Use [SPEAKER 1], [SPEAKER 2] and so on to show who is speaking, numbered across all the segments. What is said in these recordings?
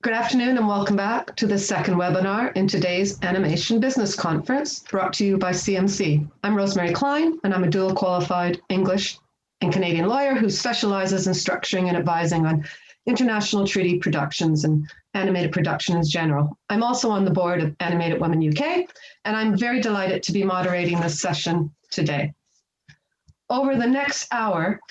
[SPEAKER 1] Good afternoon and welcome back to the second webinar in today's Animation Business Conference brought to you by CMC. I'm Rosemary Klein and I'm a dual qualified English and Canadian lawyer who specializes in structuring and advising on international treaty productions and animated production in general. I'm also on the board of Animated Women UK and I'm very delighted to be moderating this session today. Over the next hour,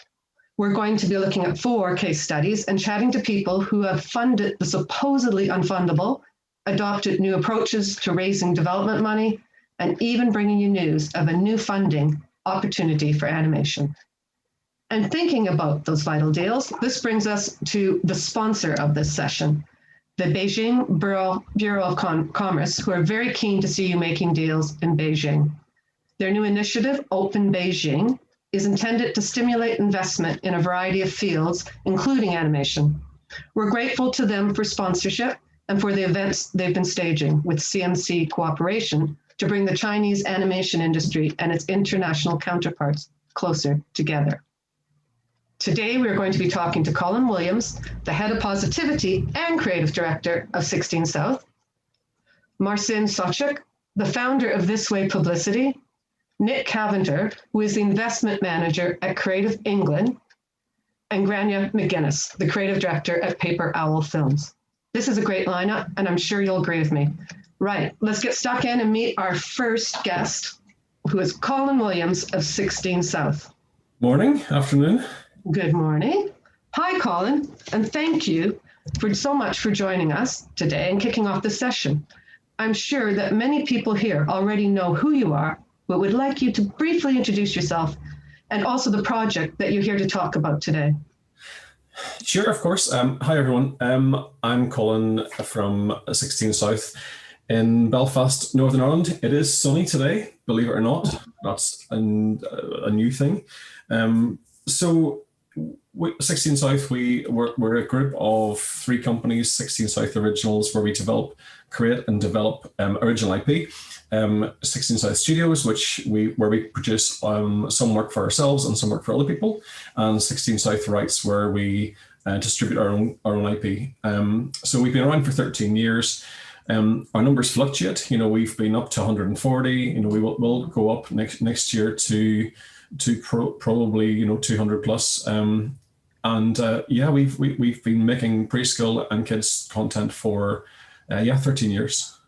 [SPEAKER 1] we're going to be looking at 4 case studies and chatting to people who have funded the supposedly unfundable, adopted new approaches to raising development money, and even bringing you news of a new funding opportunity for animation. And thinking about those vital deals, this brings us to the sponsor of this session, the Beijing Bureau of Commerce, who are very keen to see you making deals in Beijing. Their new initiative, Open Beijing, is intended to stimulate investment in a variety of fields, including animation. We're grateful to them for sponsorship and for the events they've been staging with CMC cooperation to bring the Chinese animation industry and its international counterparts closer together. Today, we're going to be talking to Colin Williams, the head of positivity and creative director of 16 South, Marcin Sochuk, the founder of This Way Publicity, Nick Cavender, who is the investment manager at Creative England, and Grania McGuinness, the creative director at Paper Owl Films. This is a great lineup, and I'm sure you'll agree with me. Right, let's get stuck in and meet our first guest, who is Colin Williams of 16 South.
[SPEAKER 2] Morning, afternoon.
[SPEAKER 1] Good morning. Hi, Colin, and thank you so much for joining us today and kicking off the session. I'm sure that many people here already know who you are, but would like you to briefly introduce yourself and also the project that you're here to talk about today.
[SPEAKER 2] Sure, of course. Hi, everyone. I'm Colin from 16 South in Belfast, Northern Ireland. It is sunny today, believe it or not. That's a new thing. So 16 South, we're a group of 3 companies, 16 South Originals, where we create and develop original IP. 16 South Studios, where we produce some work for ourselves and some work for other people, and 16 South Rights, where we distribute our own IP. So we've been around for 13 years. Our numbers fluctuate. We've been up to 140. We'll go up next year to probably 200 plus. We've been making preschool and kids content for 13 years.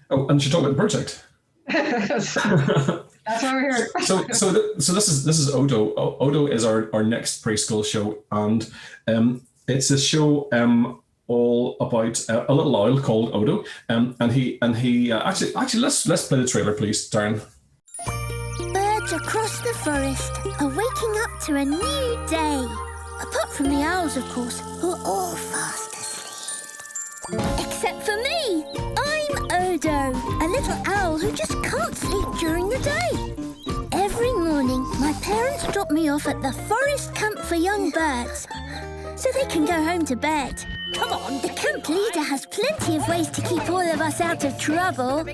[SPEAKER 2] Oh, and you should talk about the project.
[SPEAKER 1] That's why we're here.
[SPEAKER 2] So this is Odo. Odo is our next preschool show, and it's a show all about a little owl called Odo. And he actually let's play the trailer, please, Darren.
[SPEAKER 3] Birds across the forest are waking up to a new day. Apart from the owls, of course, who are all fast asleep. Except for me. I'm Odo, a little owl who just can't sleep during the day. Every morning, my parents drop me off at the forest camp for young birds, so they can go home to bed. Come on, the camp leader has plenty of ways to keep all of us out of trouble.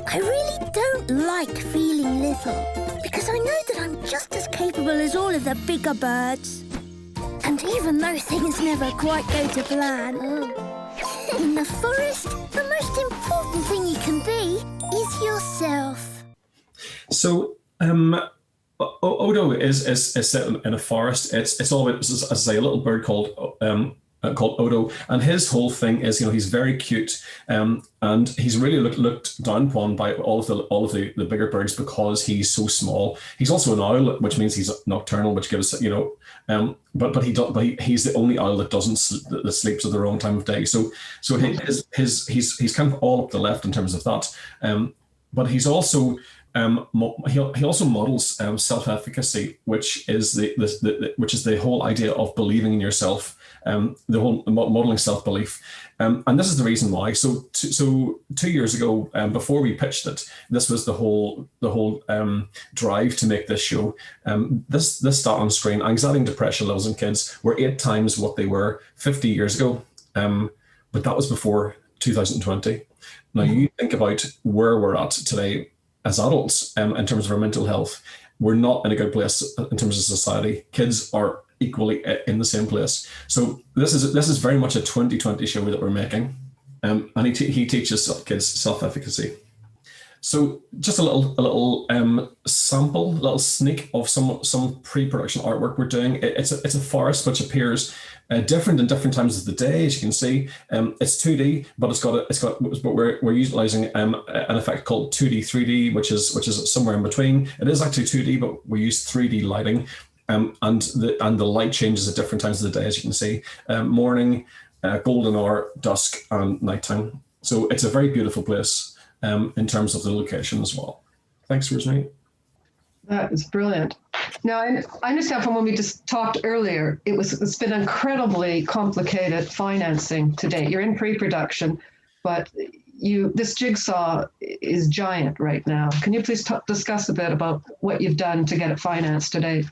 [SPEAKER 3] I really don't like feeling little, because I know that I'm just as capable as all of the bigger birds. And even though things never quite go to plan, in the forest, the most important thing you can be is yourself.
[SPEAKER 2] So, Odo is set in a forest. It's all about, as I say, a little bird called Odo, and his whole thing is, he's very cute, and he's really looked down upon by all of the bigger birds because he's so small. He's also an owl, which means he's nocturnal, which gives but he's the only owl that that sleeps at the wrong time of day. So he's kind of all up the left in terms of that, but he's also he also models self-efficacy, which is the whole idea of believing in yourself. The whole modeling self-belief, and this is the reason why. So 2 years ago, before we pitched it, this was the whole drive to make this show. This stat on screen: anxiety and depression levels in kids were 8 times what they were 50 years ago, but that was before 2020. Now you think about where we're at today as adults, in terms of our mental health. We're not in a good place in terms of society. Kids are equally in the same place. So this is very much a 2020 show that we're making, and he teaches kids self-efficacy. So just a little sample, little sneak of some pre-production artwork we're doing. It's a forest which appears different in different times of the day, as you can see. It's 2D, but but we're utilizing an effect called 2D 3D, which is somewhere in between. It is actually 2D, but we use 3D lighting, and the light changes at different times of the day, as you can see. Morning, golden hour, dusk, and nighttime. So it's a very beautiful place. In terms of the location as well. Thanks, Rosemary.
[SPEAKER 1] That is brilliant. Now, I understand from when we just talked earlier, it's been incredibly complicated financing to date. You're in pre-production, but this jigsaw is giant right now. Can you please discuss a bit about what you've done to get it financed today?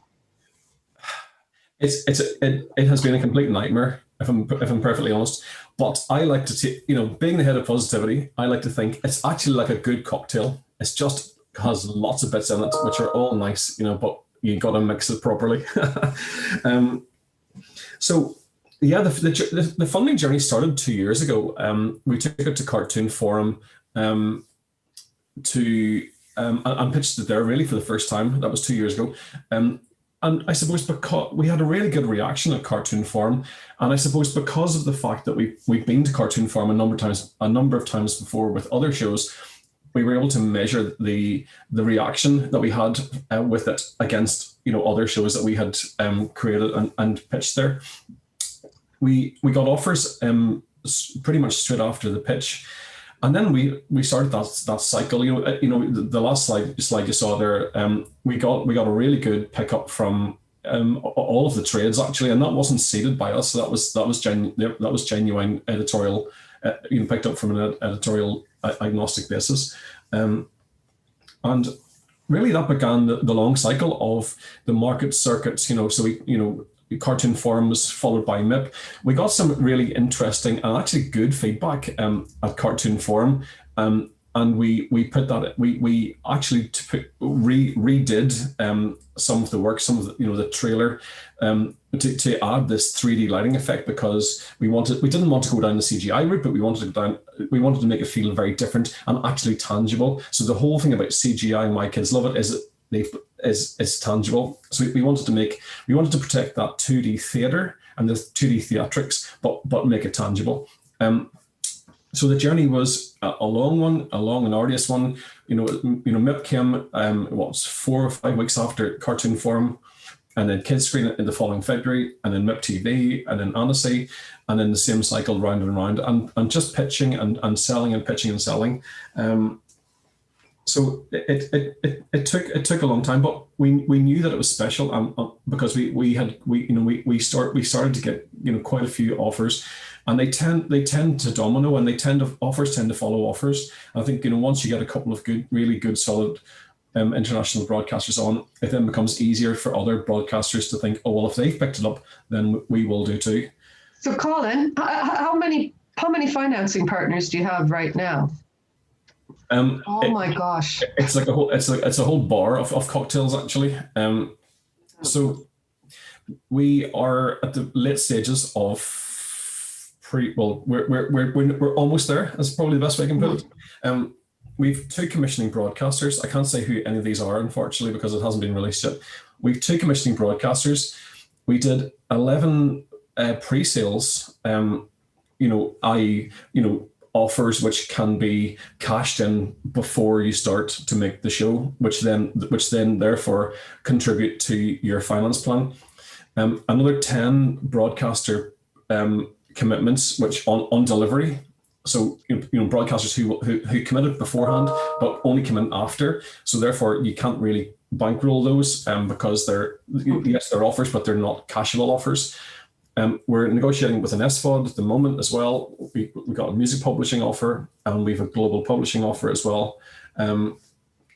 [SPEAKER 2] It has been a complete nightmare, if I'm perfectly honest. But I like to take, being the head of positivity, I like to think it's actually like a good cocktail. It's just has lots of bits in it, which are all nice, but you got to mix it properly. So yeah, the funding journey started 2 years ago. We took it to Cartoon Forum and pitched it there really for the first time. That was 2 years ago. And I suppose because we had a really good reaction at Cartoon Forum, and I suppose because of the fact that we've been to Cartoon Forum a number of times before with other shows, we were able to measure the reaction that we had with it against other shows that we had created and pitched there. We got offers pretty much straight after the pitch. And then we started that cycle. The last slide you saw there. We got a really good pickup from all of the trades actually, and that wasn't seeded by us. That was genuine editorial, picked up from an editorial agnostic basis, and really that began the long cycle of the market circuits. So Cartoon Forum was followed by MIP. We got some really interesting and actually good feedback at Cartoon Forum, and we put that we actually redid some of the work, some of the trailer to add this 3D lighting effect, because we didn't want to go down the CGI route, but we wanted to make it feel very different and actually tangible. So the whole thing about CGI, and why kids love it, is tangible. So we wanted to protect that 2D theater and the 2D theatrics, but make it tangible. So the journey was a long and arduous one. MIP came 4 or 5 weeks after Cartoon Forum, and then Kids Screen in the following February, and then MIP TV, and then Annecy, and then the same cycle round and round, and just pitching and selling and pitching and selling. So it took a long time, but we knew that it was special, because we started to get quite a few offers, and they tend to domino, and offers tend to follow offers. I think once you get a couple of really good solid international broadcasters on, it then becomes easier for other broadcasters to think, oh well, if they've picked it up, then we will do too.
[SPEAKER 1] So Colin, how many financing partners do you have right now? My gosh!
[SPEAKER 2] It's a whole bar of cocktails actually. So we are at the late stages of we're almost there. That's probably the best way I can put it. We've 2 commissioning broadcasters. I can't say who any of these are, unfortunately, because it hasn't been released yet. We've 2 commissioning broadcasters. We did 11 pre-sales. Offers which can be cashed in before you start to make the show, which then therefore contribute to your finance plan. Another 10 broadcaster commitments which on delivery. So broadcasters who committed beforehand but only come in after. So therefore you can't really bankroll those because they're offers, but they're not cashable offers. We're negotiating with an SVOD at the moment as well. We got a music publishing offer, and we have a global publishing offer as well.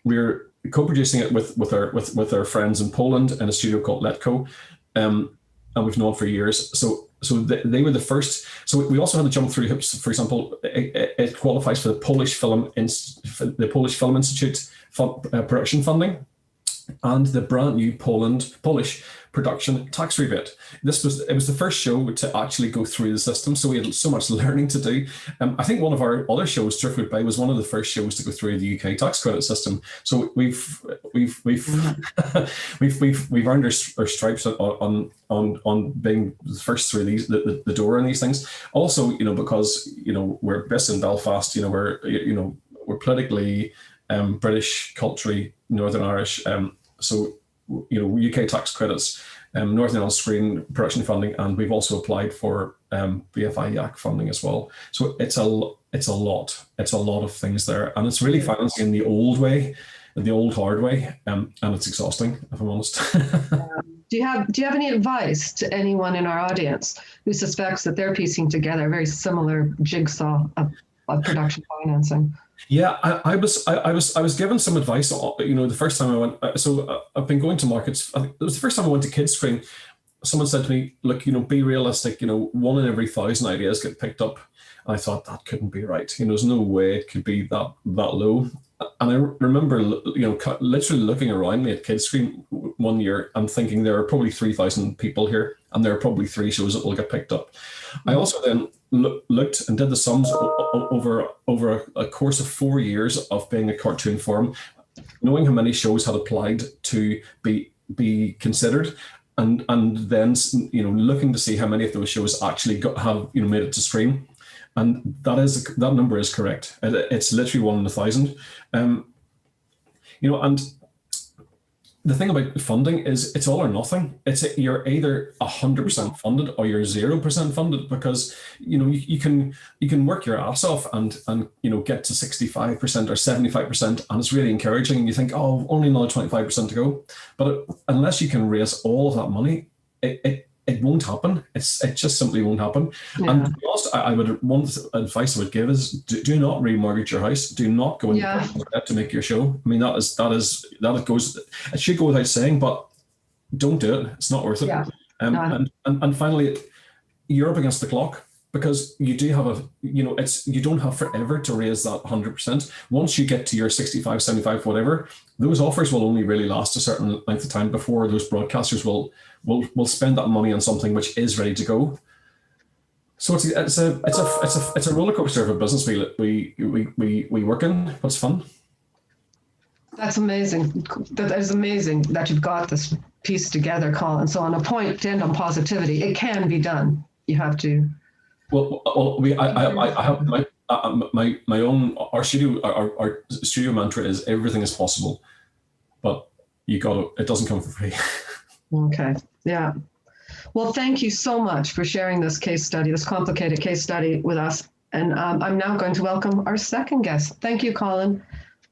[SPEAKER 2] We're co-producing it with our friends in Poland in a studio called Letco, and we've known for years. So they were the first. So we also had to jump through hoops. For example, it qualifies for the Polish Film Institute production funding, and the brand new Polish production tax rebate. It was the first show to actually go through the system, so we had so much learning to do. I think one of our other shows, Driftwood Bay, was one of the first shows to go through the UK tax credit system. So we've we've earned our stripes on being the first through the door in these things. Also, because we're based in Belfast, we're politically British, culturally Northern Irish, so UK tax credits, Northern Ireland Screen production funding, and we've also applied for BFI YAC funding as well. So it's a lot of things there, and it's really financing in the old way, the old hard way, and it's exhausting, if I'm honest.
[SPEAKER 1] Do you have any advice to anyone in our audience who suspects that they're piecing together a very similar jigsaw of production financing?
[SPEAKER 2] Yeah, I was given some advice. The first time I went, I've been going to markets. I think it was the first time I went to Kids Screen. Someone said to me, "Look, be realistic. 1 in every 1,000 ideas get picked up." And I thought that couldn't be right. There's no way it could be that low. And I remember, literally looking around me at Kids Screen one year and thinking there are probably 3,000 people here, and there are probably 3 shows that will get picked up. I also then looked and did the sums over a course of 4 years of being a cartoon forum, knowing how many shows had applied to be considered, and then looking to see how many of those shows actually have made it to screen. And that number is correct. It's literally 1 in 1,000. And the thing about funding is it's all or nothing. You're either 100% funded or you're 0% funded, because you can work your ass off and get to 65% or 75%, and it's really encouraging. And you think, oh, only another 25% to go. But unless you can raise all of that money, it won't happen. It just simply won't happen. Yeah. And to be honest, one advice I would give is do not remortgage your house. Do not go into debt to make your show. I mean, it should go without saying, but don't do it. It's not worth it. Yeah. And finally, you're up against the clock, because you do have you don't have forever to raise that 100%. Once you get to your 65, 75, whatever, those offers will only really last a certain length of time before those broadcasters will spend that money on something which is ready to go. So it's a roller coaster of a business we work in, but it's fun.
[SPEAKER 1] That's amazing. That is amazing that you've got this piece together, Colin. So on a point to end on positivity, it can be done. You have to. Well,
[SPEAKER 2] I have my own our studio mantra is everything is possible, but it doesn't come for free.
[SPEAKER 1] Okay. Yeah. Well, thank you so much for sharing this complicated case study with us. And I'm now going to welcome our second guest. Thank you, Colin.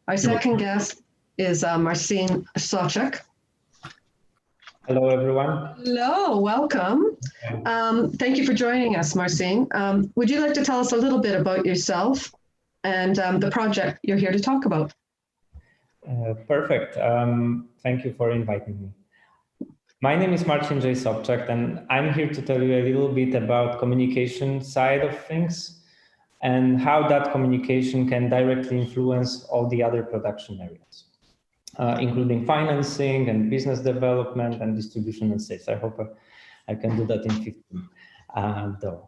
[SPEAKER 1] Our second guest is Marcin Soczek.
[SPEAKER 4] Hello, everyone.
[SPEAKER 1] Hello, welcome. Thank you for joining us, Marcin. Would you like to tell us a little bit about yourself and the project you're here to talk about?
[SPEAKER 4] Perfect. Thank you for inviting me. My name is Marcin J. Sobczak, and I'm here to tell you a little bit about communication side of things and how that communication can directly influence all the other production areas, including financing and business development and distribution and sales. I hope I can do that in 15 though.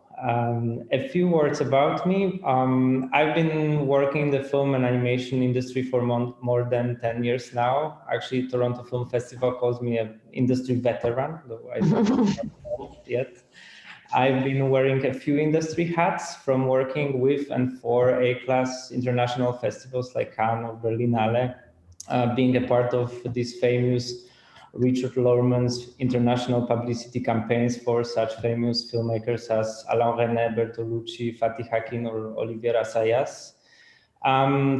[SPEAKER 4] A few words about me. I've been working in the film and animation industry for more than 10 years now. Actually, Toronto Film Festival calls me an industry veteran, though I don't know yet. I've been wearing a few industry hats, from working with and for A-class international festivals like Cannes or Berlinale, being a part of these famous Richard Lorman's international publicity campaigns for such famous filmmakers as Alain Resnais, Bertolucci, Fatih Akin, or Olivier Assayas,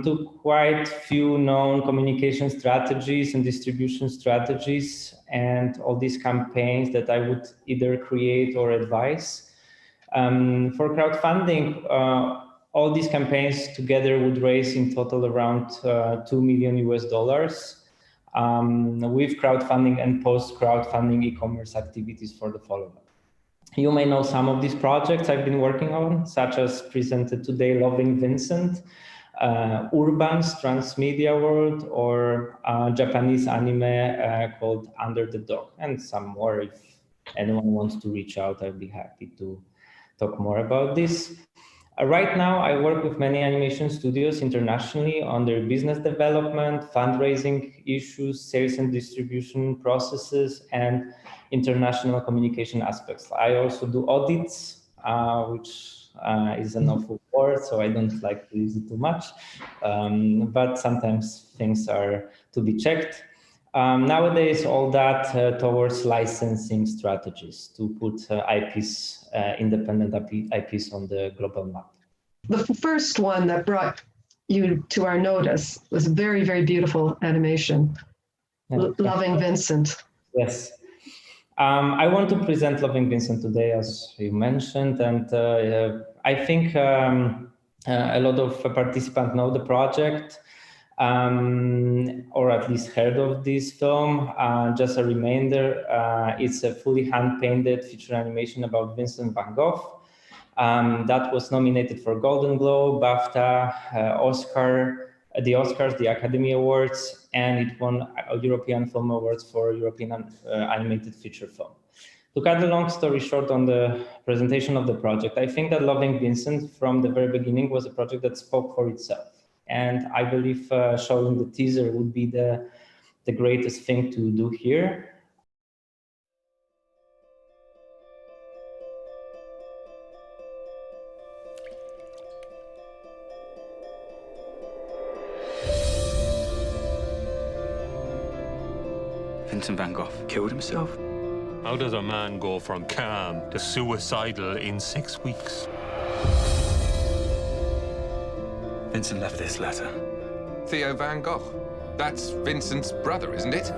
[SPEAKER 4] to quite few known communication strategies and distribution strategies, and all these campaigns that I would either create or advise. For crowdfunding, all these campaigns together would raise in total around $2 million with crowdfunding and post-crowdfunding e-commerce activities for the follow-up. You may know some of these projects I've been working on, such as presented today, Loving Vincent, Urban's transmedia world, or Japanese anime called Under the Dog, and some more. If anyone wants to reach out, I'd be happy to talk more about this. Right now, I work with many animation studios internationally on their business development, fundraising issues, sales and distribution processes, and international communication aspects. I also do audits, which is an awful word, so I don't like to use it too much. But sometimes things are to be checked. Nowadays, all that towards licensing strategies to put IPs, independent IPs on the global map.
[SPEAKER 1] The first one that brought you to our notice was very, very beautiful animation, Loving Vincent.
[SPEAKER 4] Yes. I want to present Loving Vincent today, as you mentioned, and I think a lot of participants know the project, or at least heard of this film. Just a reminder, it's a fully hand-painted feature animation about Vincent van Gogh. That was nominated for Golden Globe, BAFTA, Oscar, the Oscars, the Academy Awards, and it won European Film Awards for European Animated Feature Film. To cut the long story short on the presentation of the project, I think that Loving Vincent from the very beginning was a project that spoke for itself. And I believe showing the teaser would be the greatest thing to do here.
[SPEAKER 5] Vincent van Gogh killed himself?
[SPEAKER 6] How does a man go from calm to suicidal in 6 weeks?
[SPEAKER 5] Vincent left this letter.
[SPEAKER 7] Theo van Gogh. That's Vincent's brother, isn't it?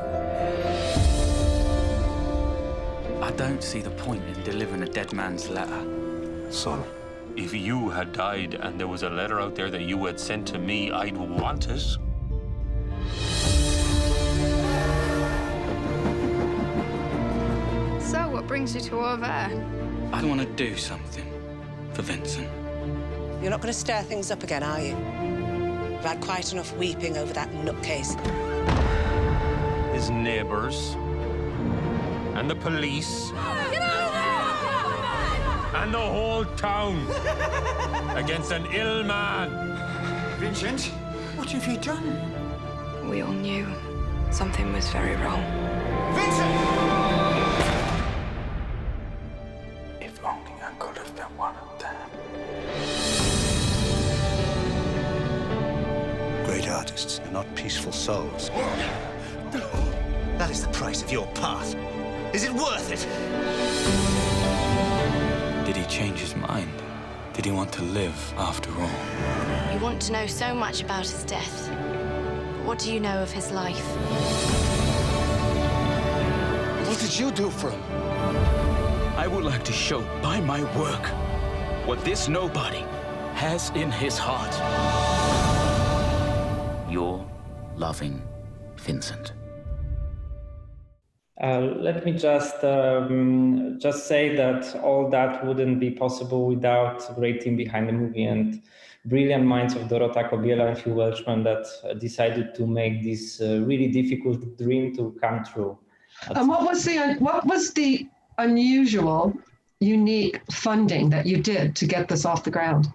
[SPEAKER 5] I don't see the point in delivering a dead man's letter.
[SPEAKER 6] Son, if you had died and there was a letter out there that you had sent to me, I'd want it.
[SPEAKER 8] So, what brings you to over there?
[SPEAKER 5] I want to do something for Vincent.
[SPEAKER 9] You're not going to stir things up again, are you? You've had quite enough weeping over that nutcase.
[SPEAKER 6] His neighbours and the police and the whole town against an ill man.
[SPEAKER 10] Vincent, what have you done?
[SPEAKER 8] We all knew something was very wrong.
[SPEAKER 10] Vincent!
[SPEAKER 5] If only I could have been one of them.
[SPEAKER 10] Great artists are not peaceful souls. That is the price of your path. Is it worth it?
[SPEAKER 5] Did he change his mind? Did he want to live after all?
[SPEAKER 8] You want to know so much about his death. But what do you know of his life?
[SPEAKER 10] What did you do for him?
[SPEAKER 11] I would like to show by my work what this nobody has in his heart. Your loving Vincent.
[SPEAKER 4] Let me just say that all that wouldn't be possible without a great team behind the movie and brilliant minds of Dorota Kobiela and Hugh Welchman that decided to make this really difficult dream to come true.
[SPEAKER 1] And what was the unusual, unique funding that you did to get this off the ground?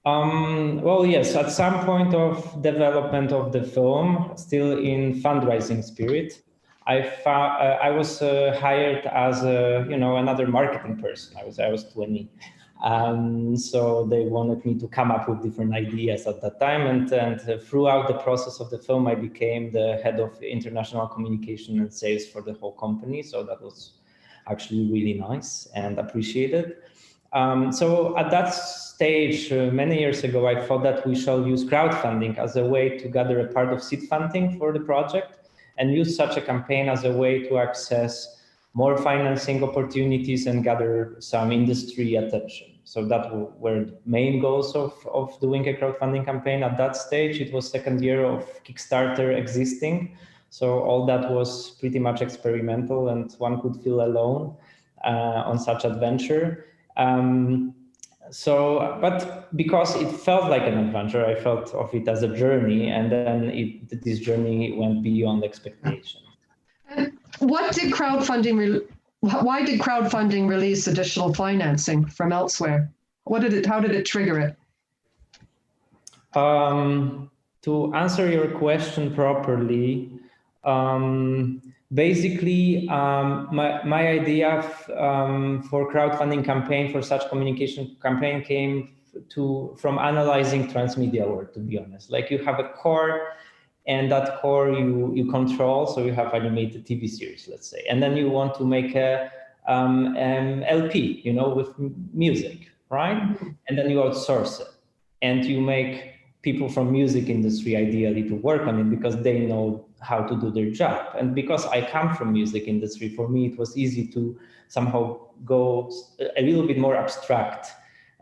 [SPEAKER 4] Well, yes, at some point of development of the film, still in fundraising spirit, I was hired as another marketing person. I was 20. So they wanted me to come up with different ideas at that time. And throughout the process of the film, I became the head of international communication and sales for the whole company. So that was actually really nice and appreciated. So at that stage, many years ago, I thought that we shall use crowdfunding as a way to gather a part of seed funding for the project and use such a campaign as a way to access more financing opportunities and gather some industry attention. So that were the main goals of doing a crowdfunding campaign. At that stage, it was second year of Kickstarter existing. So all that was pretty much experimental and one could feel alone on such adventure. So, but because it felt like an adventure, I felt of it as a journey, and then this journey went beyond expectation.
[SPEAKER 1] Why did crowdfunding release additional financing from elsewhere? How did it trigger it?
[SPEAKER 4] To answer your question properly, basically, my idea for crowdfunding campaign, for such communication campaign, came from analyzing transmedia work, to be honest. Like, you have a core, and that core you control. So you have animated TV series, let's say, and then you want to make a LP, with music, right? And then you outsource it, and you make people from music industry ideally to work on it because they know how to do their job. And because I come from music industry, for me it was easy to somehow go a little bit more abstract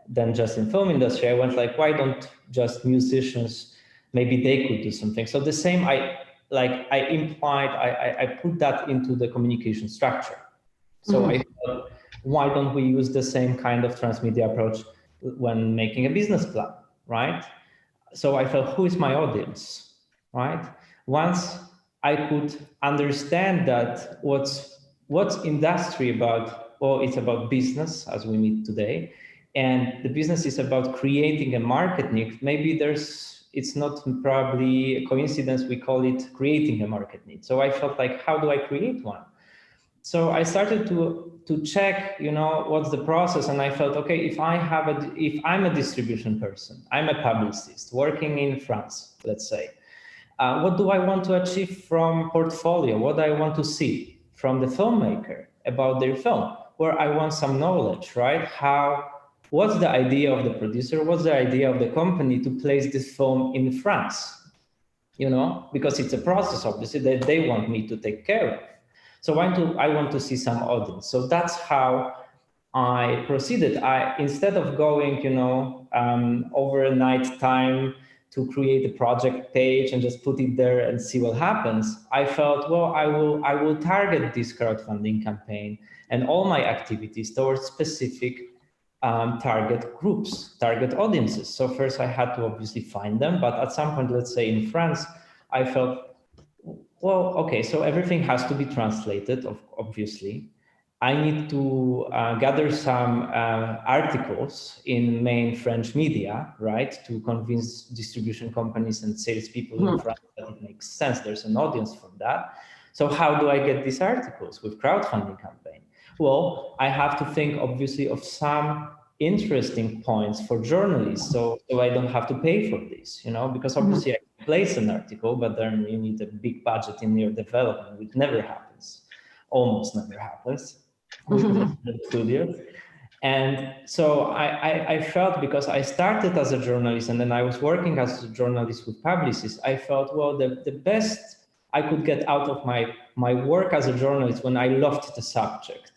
[SPEAKER 4] than just in film industry. I went like, why don't just musicians, maybe they could do something. So the same, I put that into the communication structure. So I thought, why don't we use the same kind of transmedia approach when making a business plan, right? So I felt, who is my audience, right? Once I could understand that what's industry about, well, it's about business as we meet today, and the business is about creating a market need. Maybe it's not probably a coincidence we call it creating a market need. So I felt like, how do I create one? So I started to check, what's the process, and I felt, okay, if I'm a distribution person, I'm a publicist working in France, let's say, what do I want to achieve from portfolio? What do I want to see from the filmmaker about their film? Where I want some knowledge, right? What's the idea of the producer? What's the idea of the company to place this film in France? Because it's a process, obviously, that they want me to take care of. So I want to see some audience. So that's how I proceeded. Instead of going, overnight time to create a project page and just put it there and see what happens, I felt, well, I will target this crowdfunding campaign and all my activities towards specific target groups, target audiences. So first I had to obviously find them, but at some point, let's say in France, I felt, well, okay, so everything has to be translated, obviously. I need to gather some articles in main French media, right, to convince distribution companies and salespeople in France that it makes sense. There's an audience from that. So how do I get these articles with crowdfunding campaign? Well, I have to think, obviously, of some interesting points for journalists, so I don't have to pay for this, because obviously I can place an article, but then you need a big budget in your development, which never happens, almost never happens with the studios. And so I felt, because I started as a journalist and then I was working as a journalist with publicists, I felt, well, the best I could get out of my work as a journalist when I loved the subject,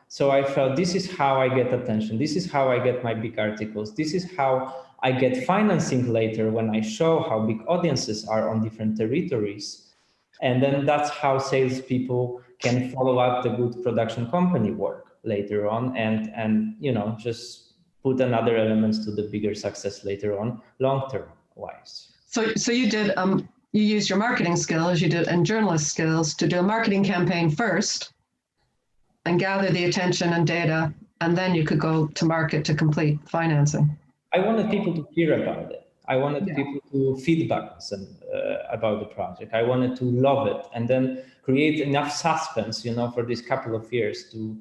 [SPEAKER 4] So I felt, this is how I get attention. This is how I get my big articles. This is how I get financing later when I show how big audiences are on different territories. And then that's how salespeople can follow up the good production company work later on and just put another elements to the bigger success later on, long-term wise.
[SPEAKER 1] So you did, you used your marketing skills, you did, and journalist skills to do a marketing campaign first and gather the attention and data, and then you could go to market to complete financing.
[SPEAKER 4] I wanted people to hear about it. I wanted people to feedback us about the project. I wanted to love it, and then create enough suspense, for this couple of years to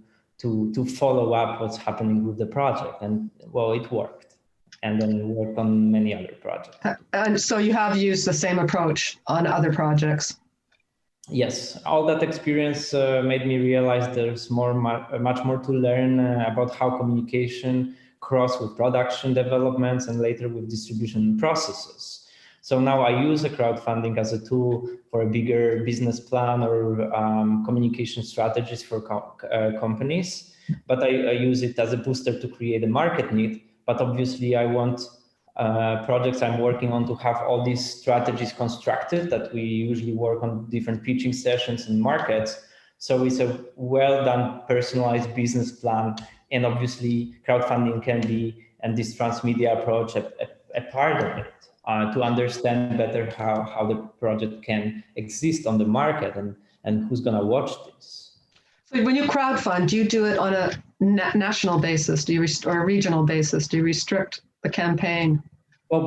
[SPEAKER 4] follow up what's happening with the project. And well, it worked. And then we worked on many other projects.
[SPEAKER 1] And so you have used the same approach on other projects.
[SPEAKER 4] Yes, all that experience made me realize there's much more to learn about how communication cross with production developments and later with distribution processes. So now I use a crowdfunding as a tool for a bigger business plan or communication strategies for companies, but I use it as a booster to create a market need. But obviously I want projects I'm working on to have all these strategies constructed that we usually work on different pitching sessions and markets. So it's a well done personalized business plan And obviously, crowdfunding can be, and this transmedia approach, a part of it, to understand better how the project can exist on the market and who's going to watch this.
[SPEAKER 1] So when you crowdfund, do you do it on a national basis, or a regional basis? Do you restrict the campaign?
[SPEAKER 4] Well,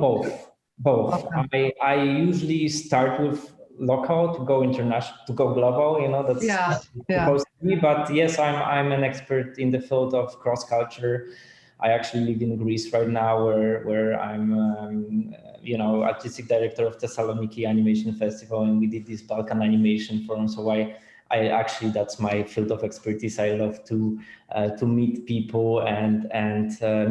[SPEAKER 4] both. Okay. I usually start with local to go international, to go global. That's supposed to be. But yes, I'm an expert in the field of cross culture. I actually live in Greece right now, where I'm artistic director of Thessaloniki Animation Festival, and we did this Balkan Animation Forum. So I actually, that's my field of expertise. I love to meet people and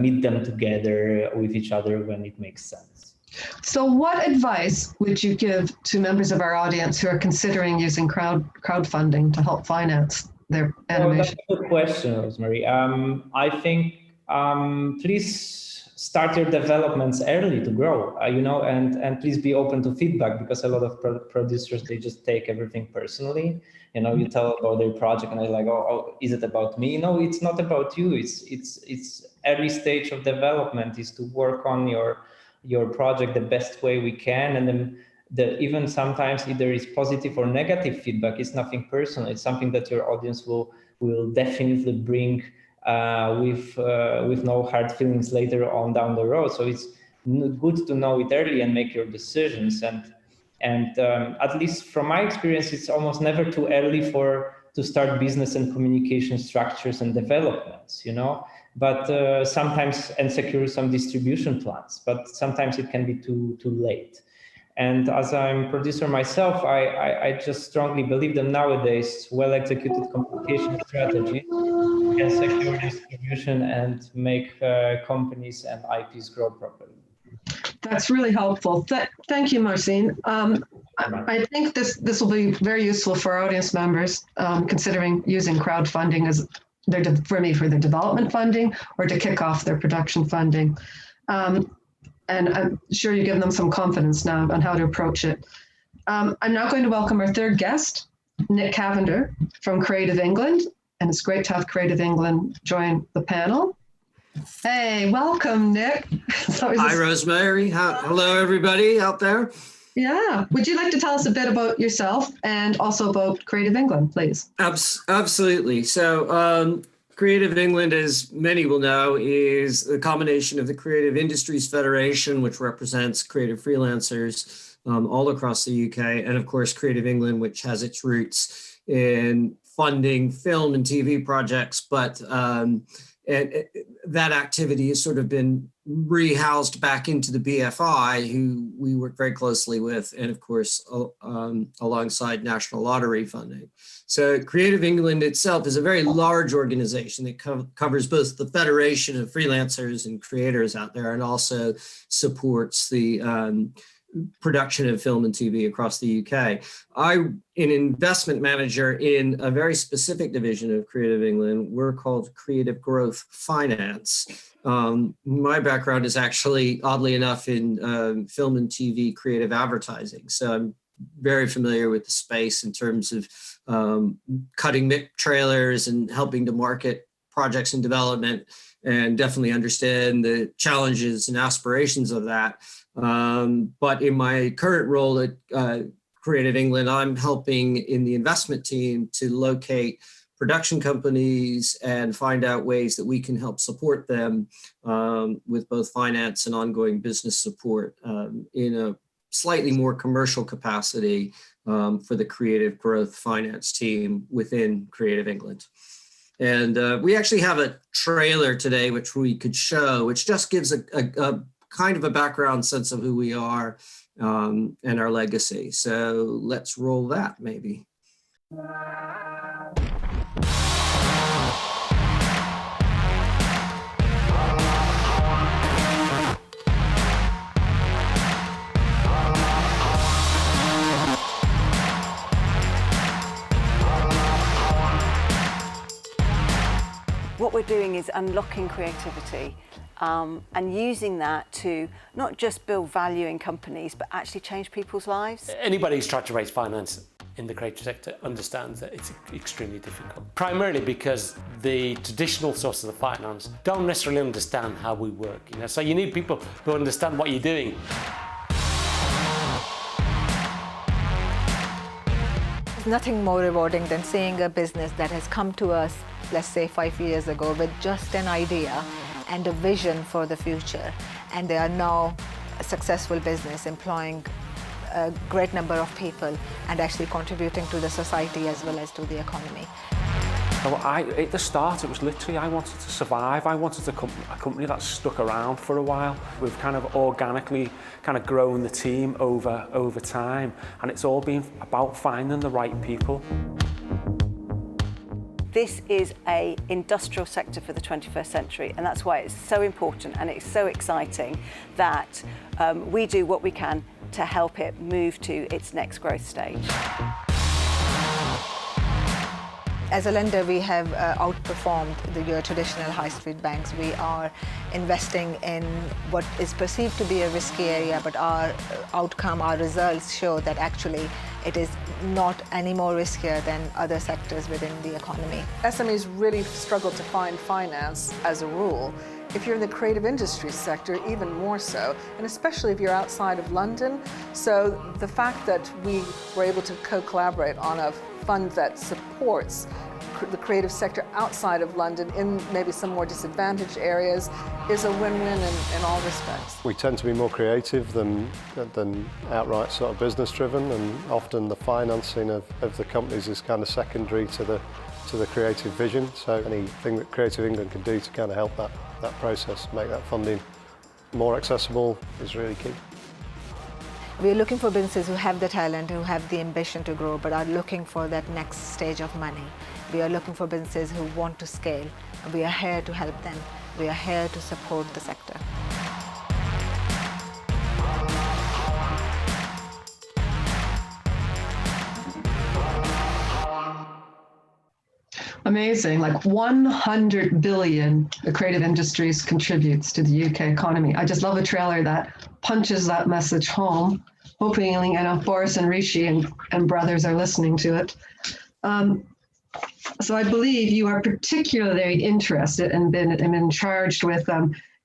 [SPEAKER 4] meet them together with each other when it makes sense.
[SPEAKER 1] So what advice would you give to members of our audience who are considering using crowdfunding to help finance their animation?
[SPEAKER 4] That's a good question, Rosemary. I think please start your developments early to grow, and please be open to feedback, because a lot of producers, they just take everything personally. You tell about their project and they're like, oh, is it about me? No, it's not about you. It's early stage of development is to work on your project the best way we can. And then even sometimes either is positive or negative feedback. It's nothing personal. It's something that your audience will definitely bring with no hard feelings later on down the road. So it's good to know it early and make your decisions. And at least from my experience, it's almost never too early to start business and communication structures and developments, but sometimes, and secure some distribution plans, but sometimes it can be too late. And as I'm a producer myself, I just strongly believe that nowadays well-executed communication strategies can secure distribution and make companies and IPs grow properly.
[SPEAKER 1] That's really helpful. Thank you, Marcin. I think this will be very useful for our audience members considering using crowdfunding as for their development funding or to kick off their production funding. And I'm sure you give them some confidence now on how to approach it. I'm now going to welcome our third guest, Nick Cavender from Creative England. And it's great to have Creative England join the panel. Hey, welcome, Nick.
[SPEAKER 12] Hi, Rosemary. Hello, everybody out there.
[SPEAKER 1] Yeah. Would you like to tell us a bit about yourself and also about Creative England, please?
[SPEAKER 12] Absolutely. So Creative England, as many will know, is the combination of the Creative Industries Federation, which represents creative freelancers all across the UK, and of course, Creative England, which has its roots in funding film and TV projects, but that activity has sort of been rehoused back into the BFI, who we work very closely with, and of course, alongside National Lottery funding. So Creative England itself is a very large organization that covers both the Federation of freelancers and creators out there, and also supports the production of film and TV across the UK. I'm an investment manager in a very specific division of Creative England. We're called Creative Growth Finance. My background is actually, oddly enough, in film and TV creative advertising. So I'm very familiar with the space in terms of cutting trailers and helping to market projects in development, and definitely understand the challenges and aspirations of that. But in my current role at Creative England, I'm helping in the investment team to locate production companies and find out ways that we can help support them with both finance and ongoing business support in a slightly more commercial capacity for the Creative Growth Finance team within Creative England. And we actually have a trailer today, which we could show, which just gives a kind of a background sense of who we are and our legacy. So let's roll that maybe.
[SPEAKER 13] What we're doing is unlocking creativity and using that to not just build value in companies, but actually change people's lives.
[SPEAKER 14] Anybody who's tried to raise finance in the creative sector understands that it's extremely difficult. Primarily because the traditional sources of finance don't necessarily understand how we work. So you need people who understand what you're doing.
[SPEAKER 15] There's nothing more rewarding than seeing a business that has come to us, let's say 5 years ago, with just an idea and a vision for the future, and they are now a successful business employing a great number of people and actually contributing to the society as well as to the economy.
[SPEAKER 16] So at the start, it was literally I wanted to survive. I wanted a company that stuck around for a while. We've kind of organically kind of grown the team over time, and it's all been about finding the right people.
[SPEAKER 13] This is an industrial sector for the 21st century, and that's why it's so important and it's so exciting that we do what we can to help it move to its next growth stage.
[SPEAKER 15] As a lender, we have outperformed your traditional high street banks. We are investing in what is perceived to be a risky area, but our outcome, our results show that actually it is not any more riskier than other sectors within the economy.
[SPEAKER 17] SMEs really struggle to find finance as a rule. If you're in the creative industry sector, even more so, and especially if you're outside of London. So the fact that we were able to co-collaborate on a fund that supports the creative sector outside of London in maybe some more disadvantaged areas is a win-win in all respects.
[SPEAKER 18] We tend to be more creative than outright sort of business driven, and often the financing of the companies is kind of secondary to the creative vision. So anything that Creative England can do to kind of help that process, make that funding more accessible, is really key.
[SPEAKER 15] We're looking for businesses who have the talent, who have the ambition to grow, but are looking for that next stage of money. We are looking for businesses who want to scale, and we are here to help them. We are here to support the sector.
[SPEAKER 1] Amazing, like 100 billion the creative industries contributes to the UK economy. I just love a trailer that punches that message home. Hoping, Boris and Rishi and brothers are listening to it. So I believe you are particularly interested and been charged with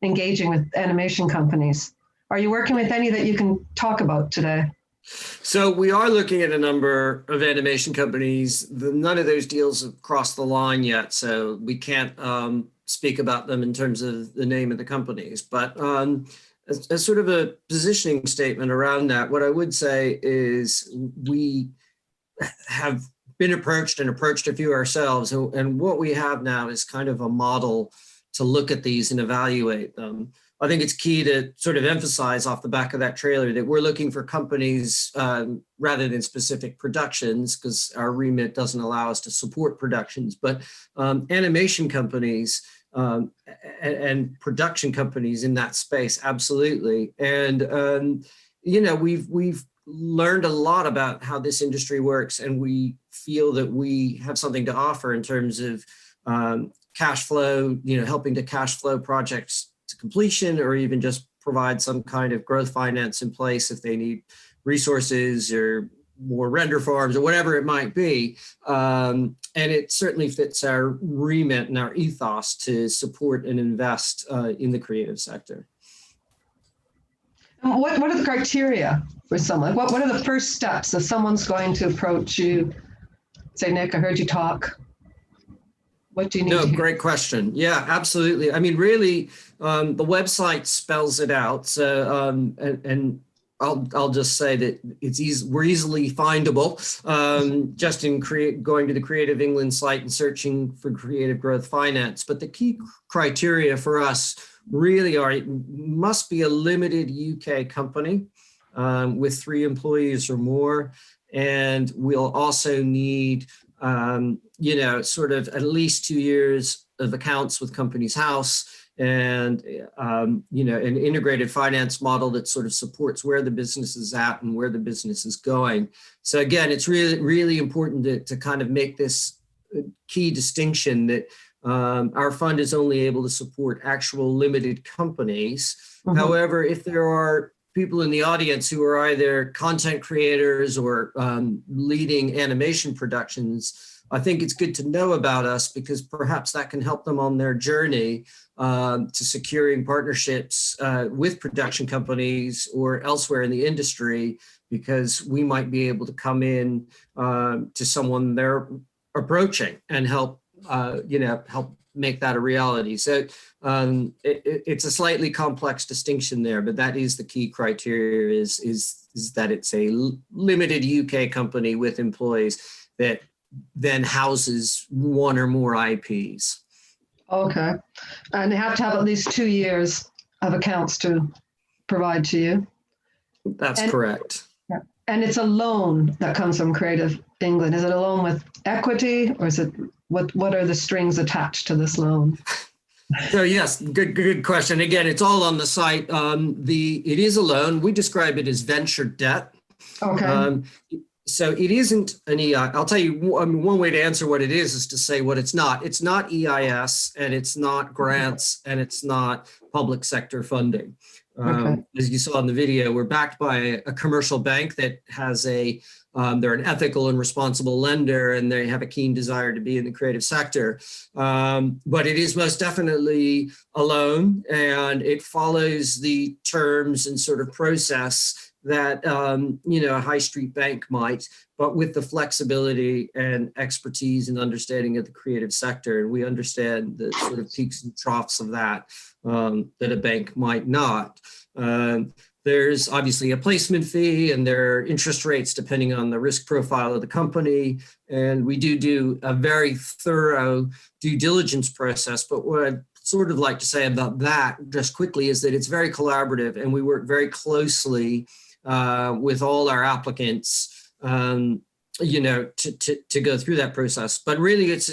[SPEAKER 1] engaging with animation companies. Are you working with any that you can talk about today?
[SPEAKER 12] So we are looking at a number of animation companies. None of those deals have crossed the line yet, so we can't speak about them in terms of the name of the companies. But as sort of a positioning statement around that, what I would say is we have been approached a few ourselves, and what we have now is kind of a model to look at these and evaluate them. I think it's key to sort of emphasize off the back of that trailer that we're looking for companies rather than specific productions, because our remit doesn't allow us to support productions, but animation companies and production companies in that space, absolutely. And we've learned a lot about how this industry works, and we feel that we have something to offer in terms of cash flow, helping to cash flow projects to completion, or even just provide some kind of growth finance in place if they need resources or more render farms or whatever it might be. And it certainly fits our remit and our ethos to support and invest in the creative sector.
[SPEAKER 1] What are the criteria for someone? What are the first steps if someone's going to approach you? Say, Nick, I heard you talk. What do you need to hear? Great
[SPEAKER 12] question. Yeah, absolutely. I mean, really, the website spells it out. So, and I'll just say that we're easily findable just in going to the Creative England site and searching for creative growth finance. But the key criteria for us really are, it must be a limited UK company with 3 employees or more. And we'll also need sort of at least 2 years of accounts with Companies House, and an integrated finance model that sort of supports where the business is at and where the business is going. So again, it's really, really important to kind of make this key distinction that our fund is only able to support actual limited companies. Mm-hmm. However, if there are people in the audience who are either content creators or leading animation productions, I think it's good to know about us because perhaps that can help them on their journey to securing partnerships with production companies or elsewhere in the industry, because we might be able to come in to someone they're approaching and help, help make that a reality. So it's a slightly complex distinction there, but that is the key criteria is that it's a limited UK company with employees that then houses one or more IPs.
[SPEAKER 1] Okay. And they have to have at least 2 years of accounts to provide to you.
[SPEAKER 12] That's correct.
[SPEAKER 1] And it's a loan that comes from Creative England. Is it a loan with equity, or is it what are the strings attached to this loan?
[SPEAKER 12] So yes, good question. Again, it's all on the site. It is a loan. We describe it as venture debt.
[SPEAKER 1] Okay.
[SPEAKER 12] So it isn't an EI. I'll tell you one way to answer what it is to say what it's not. It's not EIS, and it's not grants, and it's not public sector funding.
[SPEAKER 1] Okay.
[SPEAKER 12] As you saw in the video, we're backed by a commercial bank that has they're an ethical and responsible lender, and they have a keen desire to be in the creative sector. But it is most definitely a loan, and it follows the terms and sort of process that a high street bank might, but with the flexibility and expertise and understanding of the creative sector. And we understand the sort of peaks and troughs of that that a bank might not. There's obviously a placement fee, and there are interest rates depending on the risk profile of the company. And we do a very thorough due diligence process. But what I'd sort of like to say about that just quickly is that it's very collaborative, and we work very closely with all our applicants, to go through that process. But really, it's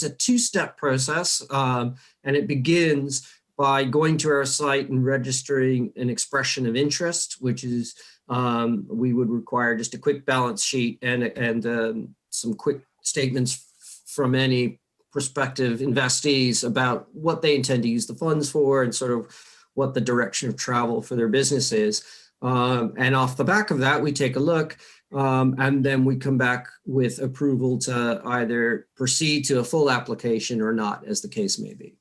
[SPEAKER 12] a two-step process, and it begins by going to our site and registering an expression of interest, which is we would require just a quick balance sheet and some quick statements from any prospective investees about what they intend to use the funds for and sort of what the direction of travel for their business is. And off the back of that, we take a look, and then we come back with approval to either proceed to a full application or not, as the case may be.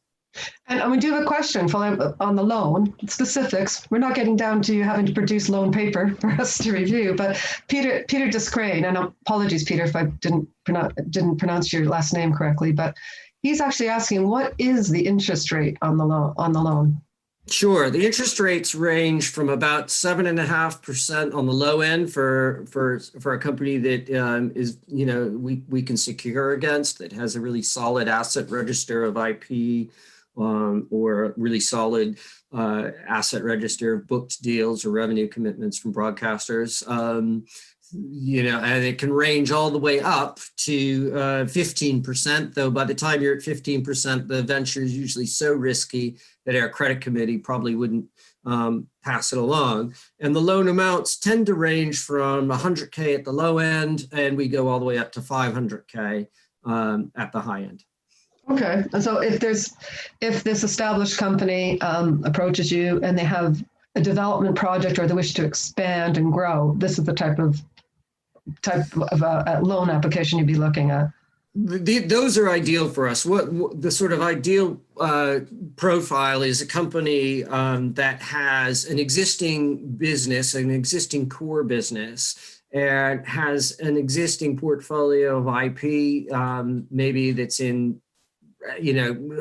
[SPEAKER 1] And we do have a question following up on the loan specifics. We're not getting down to having to produce loan paper for us to review, but Peter Discrane, and apologies, Peter, if I didn't pronounce your last name correctly, but he's actually asking, what is the interest rate on the loan?
[SPEAKER 12] Sure. The interest rates range from about 7.5% on the low end for a company that is, we can secure against, that has a really solid asset register of IP, or a really solid asset register of booked deals or revenue commitments from broadcasters. And it can range all the way up to 15%, though by the time you're at 15%, the venture is usually so risky that our credit committee probably wouldn't pass it along. And the loan amounts tend to range from 100K at the low end, and we go all the way up to 500K at the high end.
[SPEAKER 1] Okay, and so if this established company approaches you and they have a development project or they wish to expand and grow, this is the type of a loan application you'd be looking at.
[SPEAKER 12] Those are ideal for us. What the sort of ideal profile is a company that has an existing business, an existing core business, and has an existing portfolio of IP, maybe that's in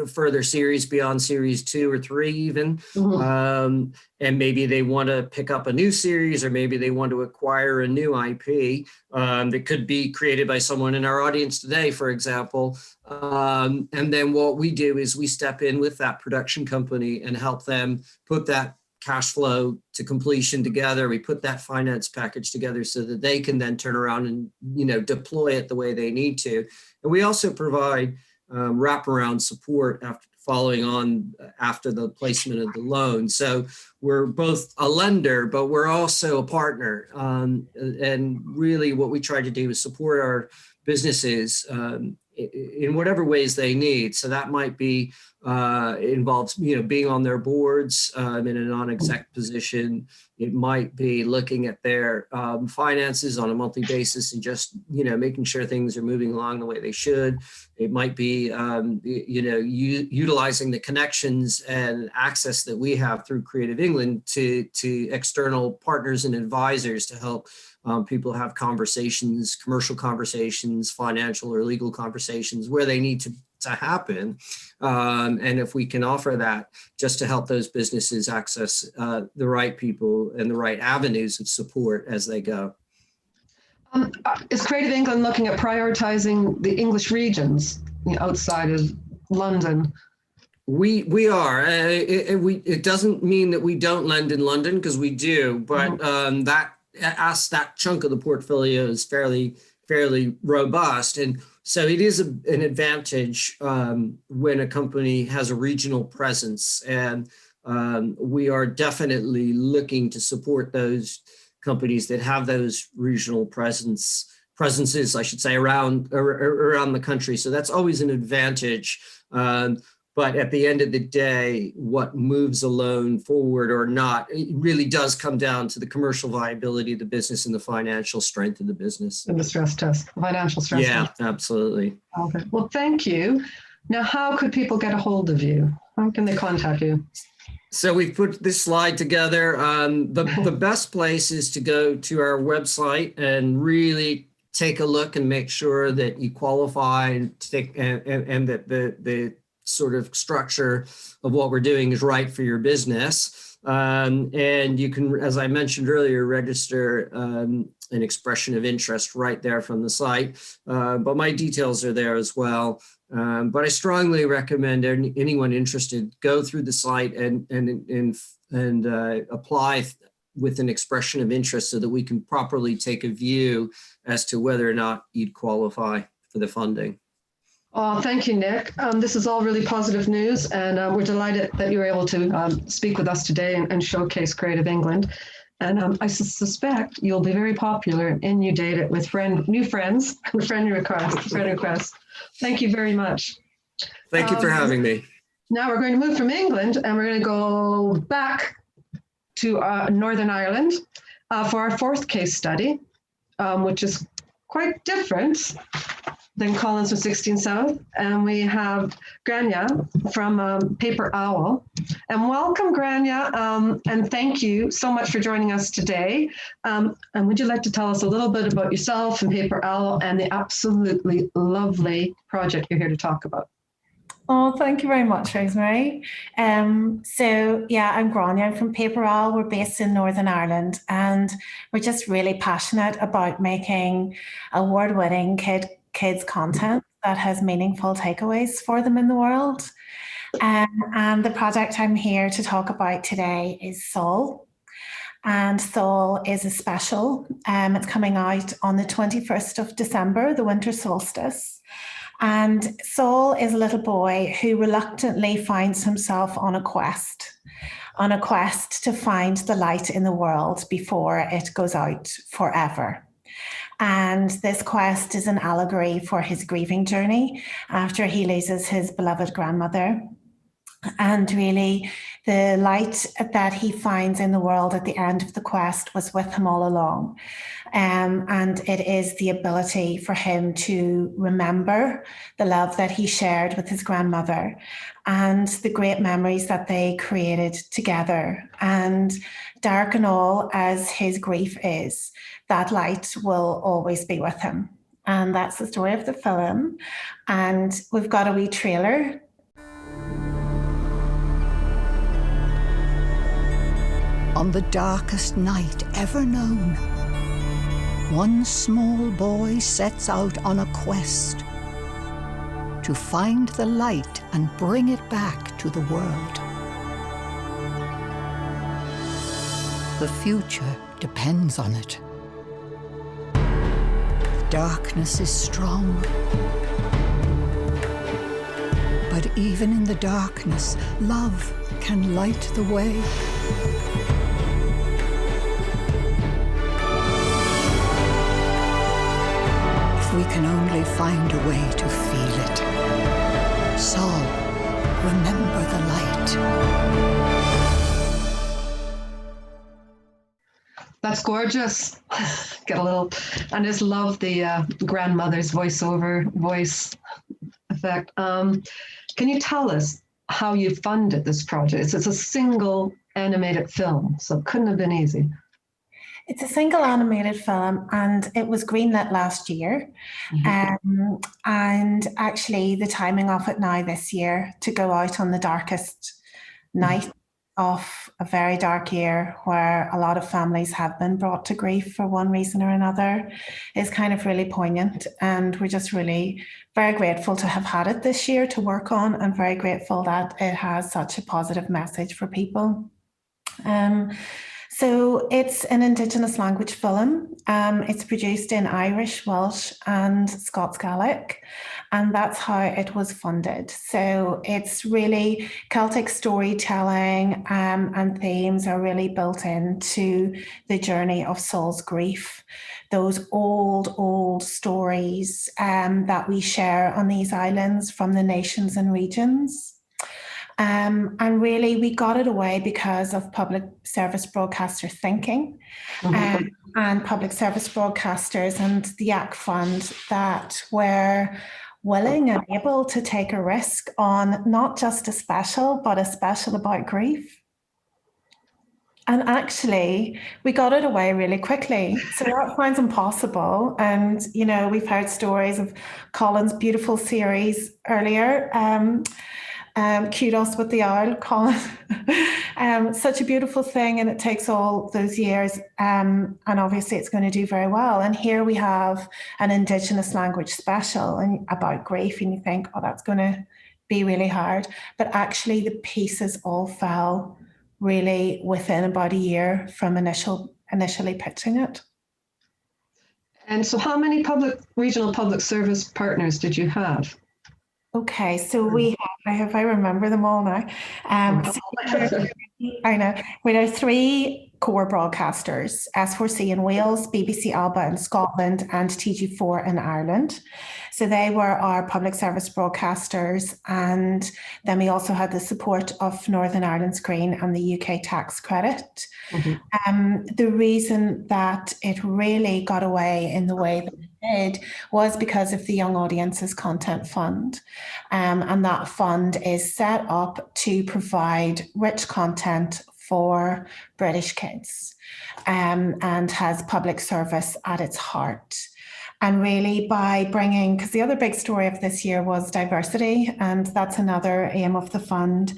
[SPEAKER 12] further series beyond series 2 or 3 even. Mm-hmm. And maybe they want to pick up a new series, or maybe they want to acquire a new IP that could be created by someone in our audience today, for example. And then what we do is we step in with that production company and help them put that cash flow to completion together. We put that finance package together so that they can then turn around and deploy it the way they need to. And we also provide wraparound support following on after the placement of the loan. So we're both a lender, but we're also a partner. And really what we try to do is support our businesses in whatever ways they need. So that might be It involves, being on their boards in a non-exec position. It might be looking at their finances on a monthly basis and just, making sure things are moving along the way they should. It might be, utilizing the connections and access that we have through Creative England to external partners and advisors to help people have conversations, commercial conversations, financial or legal conversations where they need to happen. And if we can offer that just to help those businesses access the right people and the right avenues of support as they go.
[SPEAKER 1] Is Creative England looking at prioritizing the English regions outside of London?
[SPEAKER 12] We are. It doesn't mean that we don't lend in London, because we do, but that chunk of the portfolio is fairly robust. And so it is an advantage when a company has a regional presence. And we are definitely looking to support those companies that have those regional presences, I should say, around the country. So that's always an advantage. But at the end of the day, what moves a loan forward or not, it really does come down to the commercial viability of the business and the financial strength of the business.
[SPEAKER 1] And the stress test, financial stress test.
[SPEAKER 12] Yeah, absolutely.
[SPEAKER 1] Okay. Well, thank you. Now, how could people get a hold of you? How can they contact you?
[SPEAKER 12] So we've put this slide together. The best place is to go to our website and really take a look and make sure that you qualify and that the sort of structure of what we're doing is right for your business. And you can, as I mentioned earlier, register an expression of interest right there from the site. But my details are there as well. But I strongly recommend anyone interested go through the site and apply with an expression of interest so that we can properly take a view as to whether or not you'd qualify for the funding.
[SPEAKER 1] Oh, thank you, Nick. This is all really positive news, and we're delighted that you were able to speak with us today and showcase Creative England. And I suspect you'll be very popular and inundated with new friends, friend requests. Thank you very much.
[SPEAKER 12] Thank you for having me.
[SPEAKER 1] Now we're going to move from England, and we're going to go back to Northern Ireland for our fourth case study, which is quite different than Collins from 16 South. And we have Grania from Paper Owl. And welcome, Grania, and thank you so much for joining us today. And would you like to tell us a little bit about yourself and Paper Owl and the absolutely lovely project you're here to talk about?
[SPEAKER 19] Oh, thank you very much, Rosemary. So yeah, I'm Grania. I'm from Paper Owl. We're based in Northern Ireland, and we're just really passionate about making award-winning kids content that has meaningful takeaways for them in the world. And the project I'm here to talk about today is Soul. And Soul is a special. It's coming out on the 21st of December, the winter solstice. And Soul is a little boy who reluctantly finds himself on a quest to find the light in the world before it goes out forever. And this quest is an allegory for his grieving journey after he loses his beloved grandmother. And really, the light that he finds in the world at the end of the quest was with him all along. And it is the ability for him to remember the love that he shared with his grandmother and the great memories that they created together. And dark and all as his grief is, that light will always be with him. And that's the story of the film. And we've got a wee trailer.
[SPEAKER 20] On the darkest night ever known, one small boy sets out on a quest to find the light and bring it back to the world. The future depends on it. The darkness is strong, but even in the darkness, love can light the way. We can only find a way to feel it. So, remember.
[SPEAKER 1] That's gorgeous. Get a little, and just love the grandmother's voiceover voice effect. Can you tell us how you funded this project? It's a single animated film, so it couldn't have been easy.
[SPEAKER 19] It's a single animated film and it was greenlit last year. And actually the timing of it now this year to go out on the darkest night of a very dark year where a lot of families have been brought to grief for one reason or another is kind of really poignant. And we're just really very grateful to have had it this year to work on, and very grateful that it has such a positive message for people. So it's an Indigenous language film. It's produced in Irish, Welsh and Scots Gaelic, and that's how it was funded. So it's really Celtic storytelling and themes are really built into the journey of soul's grief. Those old stories that we share on these islands from the nations and regions. And really, we got it away because of public service broadcaster thinking and public service broadcasters and the ACT Fund that were willing and able to take a risk on not just a special, but a special about grief. And actually, we got it away really quickly. So that sounds impossible. And, you know, we've heard stories of Colin's beautiful series earlier. Kudos with the owl, Colin. Such a beautiful thing, and it takes all those years, and obviously it's going to do very well. And here we have an Indigenous language special and about grief, and you think, oh, that's going to be really hard. But actually, the pieces all fell really within about a year from initially pitching it.
[SPEAKER 1] And so, how many regional public service partners did you have?
[SPEAKER 19] Okay, so we have, if I remember them all now. I know. We have 3 core broadcasters, S4C in Wales, BBC Alba in Scotland, and TG4 in Ireland. So they were our public service broadcasters. And then we also had the support of Northern Ireland Screen and the UK tax credit. The reason that it really got away in the way that it did was because of the Young Audiences Content Fund. And that fund is set up to provide rich content for British kids and has public service at its heart. And really by bringing, because the other big story of this year was diversity, and that's another aim of the fund.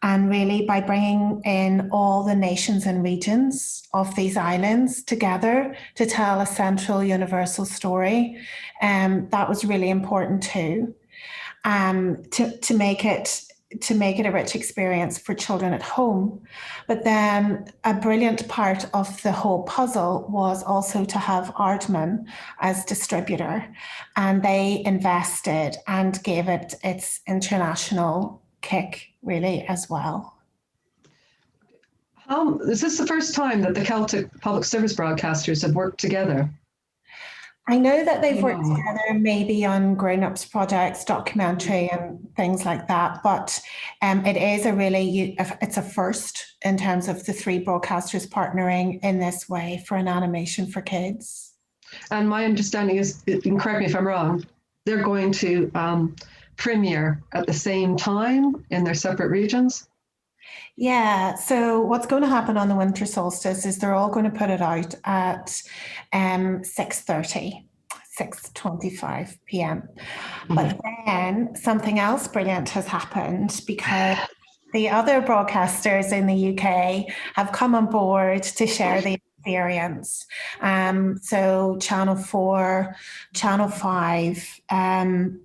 [SPEAKER 19] And really by bringing in all the nations and regions of these islands together to tell a central universal story, that was really important too, to make it a rich experience for children at home. But then a brilliant part of the whole puzzle was also to have Aardman as distributor, and they invested and gave it its international kick really as well.
[SPEAKER 1] Is this the first time that the Celtic public service broadcasters have worked together?
[SPEAKER 19] I know that they've worked together maybe on grown-ups projects, documentary and things like that, but it is it's a first in terms of the 3 broadcasters partnering in this way for an animation for kids. And my understanding is, and correct me if I'm wrong, they're going to premiere at the same time in their separate regions? Yeah, so what's going to happen on the winter solstice is they're all going to put it out at 6:25 p.m. But then something else brilliant has happened because the other broadcasters in the UK have come on board to share the experience. So Channel 4, Channel 5, and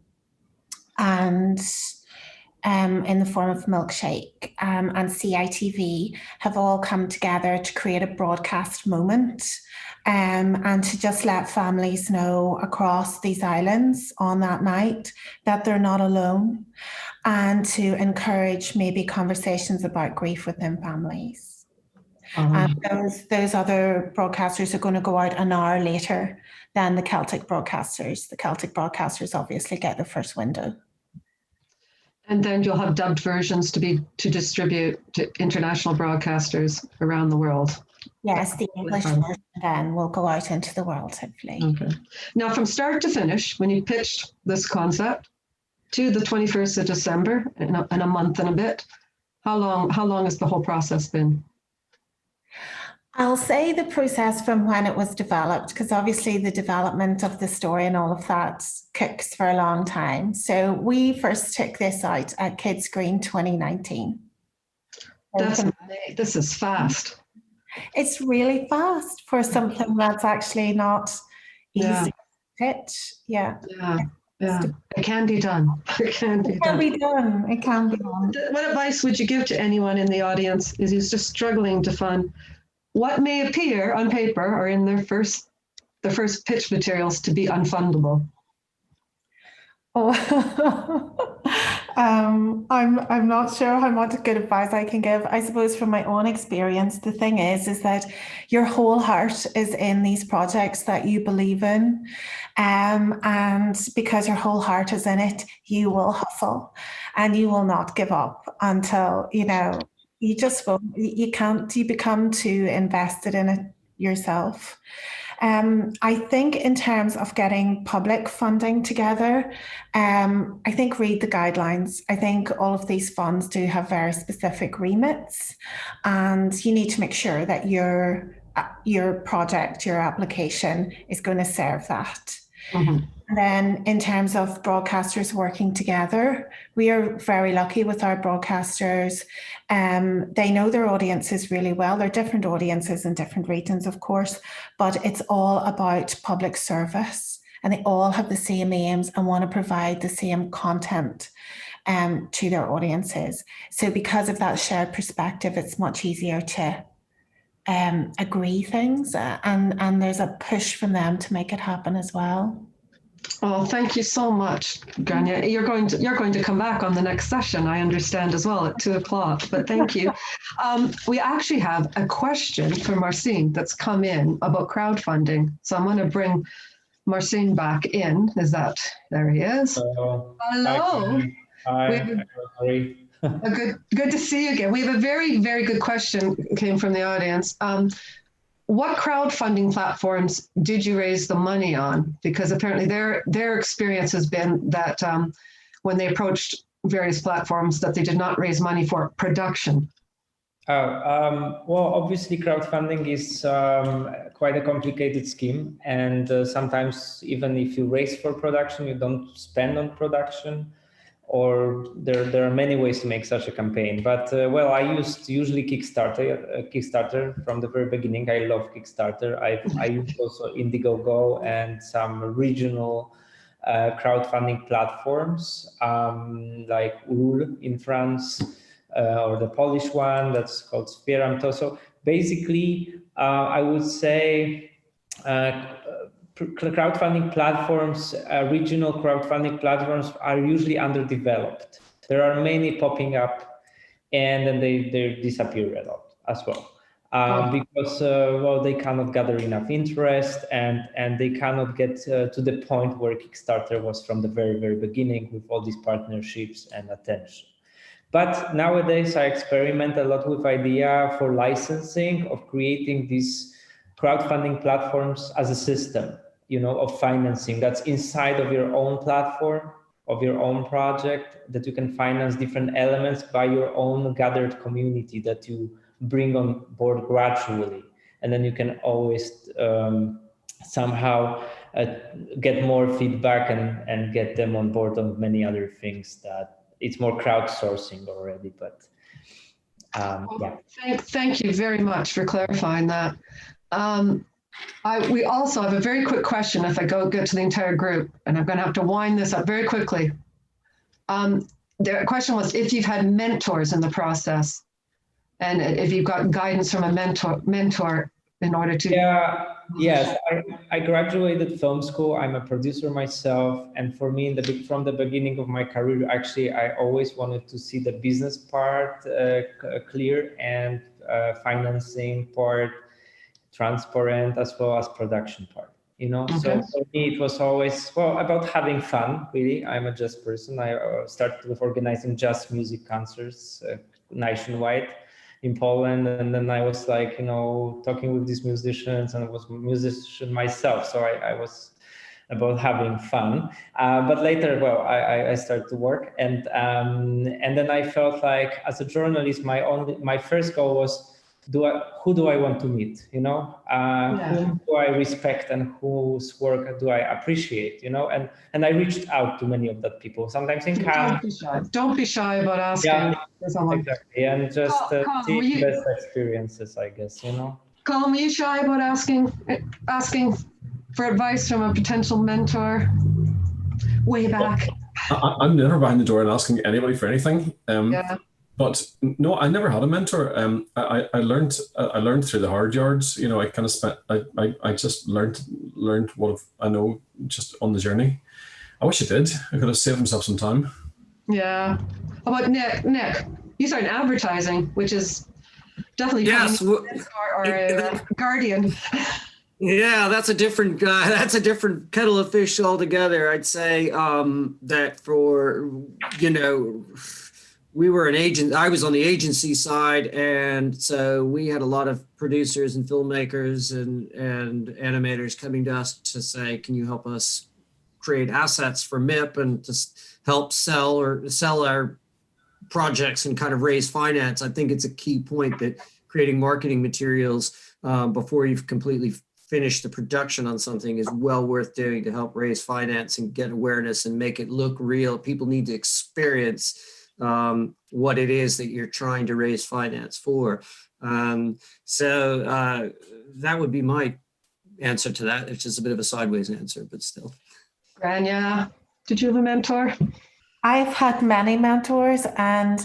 [SPEAKER 19] in the form of Milkshake and CITV have all come together to create a broadcast moment and to just let families know across these islands on that night that they're not alone, and to encourage maybe conversations about grief within families. Those other broadcasters are going to go out an hour later than the Celtic broadcasters. The Celtic broadcasters obviously get the first window. And then you'll have dubbed versions to distribute to international broadcasters around the world. Yes, the English version then will go out into the world, hopefully.
[SPEAKER 1] Okay. Now, from start to finish, when you pitched this concept to the 21st of December, in a month and a bit, how long has the whole process been?
[SPEAKER 19] I'll say the process from when it was developed, because obviously the development of the story and all of that cooks for a long time. So we first took this out at Kids Green 2019.
[SPEAKER 1] This is fast.
[SPEAKER 19] It's really fast for something that's actually not easy to pitch. Yeah.
[SPEAKER 1] It can be done. It can be done.
[SPEAKER 19] It can be done.
[SPEAKER 1] What advice would you give to anyone in the audience who's just struggling to fund what may appear on paper or in their first pitch materials to be unfundable?
[SPEAKER 19] I'm not sure how much good advice I can give. I suppose from my own experience, the thing is that your whole heart is in these projects that you believe in. And because your whole heart is in it, you will hustle and you will not give up until, you just won't, you become too invested in it yourself. I think in terms of getting public funding together, I think read the guidelines. I think all of these funds do have very specific remits, and you need to make sure that your project, your application is going to serve that.
[SPEAKER 1] Mm-hmm.
[SPEAKER 19] And then in terms of broadcasters working together, we are very lucky with our broadcasters. They know their audiences really well. They're different audiences in different regions, of course, but it's all about public service. And they all have the same aims and want to provide the same content to their audiences. So because of that shared perspective, it's much easier to agree things, and there's a push from them to make it happen as well.
[SPEAKER 1] Oh, thank you so much, Grania. You're going to come back on the next session, I understand, as well at 2:00. But thank you. We actually have a question from Marcin that's come in about crowdfunding. So I'm going to bring Marcin back in. There he is.
[SPEAKER 4] Hello.
[SPEAKER 1] Hi. Good to see you again. We have a very, very good question came from the audience. What crowdfunding platforms did you raise the money on? Because apparently their experience has been that when they approached various platforms that they did not raise money for production.
[SPEAKER 4] Well, obviously crowdfunding is quite a complicated scheme. And sometimes even if you raise for production, you don't spend on production. Or there are many ways to make such a campaign. But well, I used usually Kickstarter from the very beginning. I love Kickstarter. I used also Indiegogo and some regional crowdfunding platforms like Ul in France or the Polish one that's called Wspieram To. So basically, I would say crowdfunding platforms, regional crowdfunding platforms are usually underdeveloped. There are many popping up and then they disappear a lot as well. Because well, they cannot gather enough interest and they cannot get to the point where Kickstarter was from the very, very beginning with all these partnerships and attention. But nowadays I experiment a lot with idea for licensing, of creating these crowdfunding platforms as a system, of financing that's inside of your own platform, of your own project, that you can finance different elements by your own gathered community that you bring on board gradually. And then you can always somehow get more feedback and get them on board on many other things that it's more crowdsourcing already, but yeah.
[SPEAKER 1] Thank you very much for clarifying that. We also have a very quick question if I get to the entire group, and I'm going to have to wind this up very quickly. The question was if you've had mentors in the process and if you've got guidance from a mentor in order to...
[SPEAKER 4] Yes, I graduated film school. I'm a producer myself. And for me, from the beginning of my career, actually, I always wanted to see the business part clear and financing part transparent, as well as production part, Okay. So for me, it was always, about having fun, really. I'm a jazz person. I started with organizing jazz music concerts nationwide. in Poland, and then I was like, talking with these musicians, and I was a musician myself, so I was about having fun. But later, I started to work, and then I felt like as a journalist, my first goal was, who do I want to meet? Whom do I respect and whose work do I appreciate? And I reached out to many of that people. Sometimes in Cannes.
[SPEAKER 1] Don't be shy about asking.
[SPEAKER 4] Yeah, exactly, and just see the best experiences, I guess.
[SPEAKER 1] Colin, were you shy about asking for advice from a potential mentor way back?
[SPEAKER 2] I'm never behind the door and asking anybody for anything. But no, I never had a mentor. I learned through the hard yards. I kind of spent. I just learned what I know just on the journey. I wish I did. I could have saved myself some time.
[SPEAKER 1] Yeah. How about Nick? Nick, you started in advertising, which is definitely or a guardian.
[SPEAKER 12] Yeah, that's a different guy. That's a different kettle of fish altogether. I'd say that for we were an agent. I was on the agency side, and so we had a lot of producers and filmmakers and animators coming to us to say, "Can you help us create assets for MIP and to help sell our projects and kind of raise finance?" I think it's a key point that creating marketing materials before you've completely finished the production on something is well worth doing to help raise finance and get awareness and make it look real. People need to experience what it is that you're trying to raise finance for. So that would be my answer to that. It's just a bit of a sideways answer, but still.
[SPEAKER 1] Grania, did you have a mentor?
[SPEAKER 19] I've had many mentors, and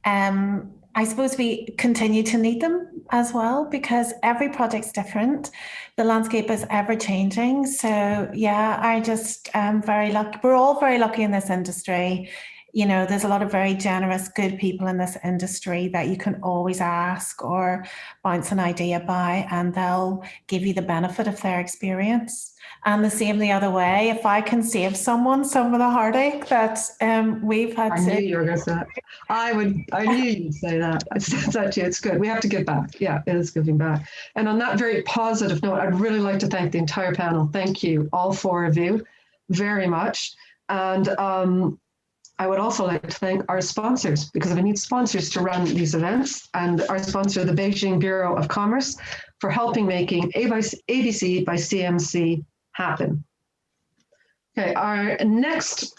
[SPEAKER 19] I suppose we continue to need them as well, because every project's different. The landscape is ever changing. So yeah, I just am very lucky. We're all very lucky in this industry. There's a lot of very generous, good people in this industry that you can always ask or bounce an idea by, and they'll give you the benefit of their experience. And the same the other way. If I can save someone some of the heartache that we've had
[SPEAKER 1] I knew you were going to say that. I knew you'd say that. It's actually, it's good. We have to give back. Yeah, it is giving back. And on that very positive note, I'd really like to thank the entire panel. Thank you, all four of you, very much. And I would also like to thank our sponsors, because we need sponsors to run these events, and our sponsor, the Beijing Bureau of Commerce, for helping making ABC by CMC happen. Okay, our next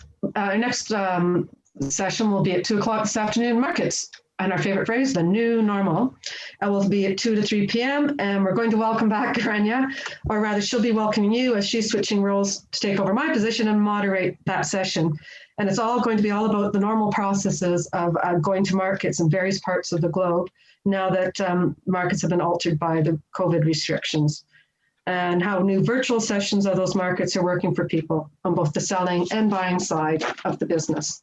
[SPEAKER 1] session will be at 2:00 this afternoon, markets, and our favorite phrase, the new normal. It will be at 2 to 3 p.m. and we're going to welcome back Grania, or rather she'll be welcoming you as she's switching roles to take over my position and moderate that session. And it's all going to be all about the normal processes of going to markets in various parts of the globe now that markets have been altered by the COVID restrictions, and how new virtual sessions of those markets are working for people on both the selling and buying side of the business.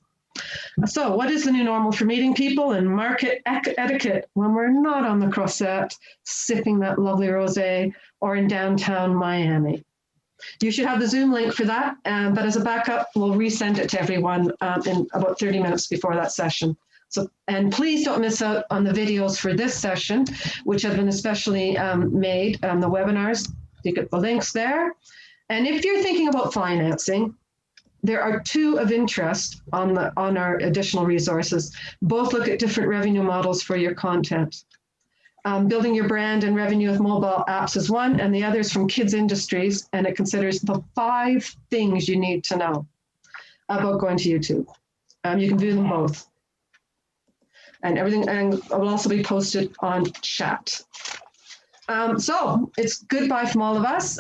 [SPEAKER 1] So what is the new normal for meeting people and market etiquette when we're not on the Croisette sipping that lovely rosé or in downtown Miami? You should have the Zoom link for that, but as a backup, we'll resend it to everyone in about 30 minutes before that session. So, and please don't miss out on the videos for this session, which have been especially made, the webinars. You get the links there. And if you're thinking about financing, there are two of interest on our additional resources. Both look at different revenue models for your content. Building your brand and revenue with mobile apps is one, and the other is from Kids Industries, and it considers the 5 things you need to know about going to YouTube. You can view them both. And everything, and it will also be posted on chat. So it's goodbye from all of us.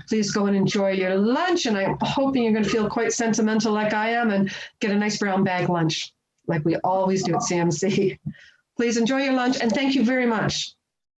[SPEAKER 1] Please go and enjoy your lunch, and I'm hoping you're going to feel quite sentimental like I am and get a nice brown bag lunch like we always do at CMC. Please enjoy your lunch, and thank you very much.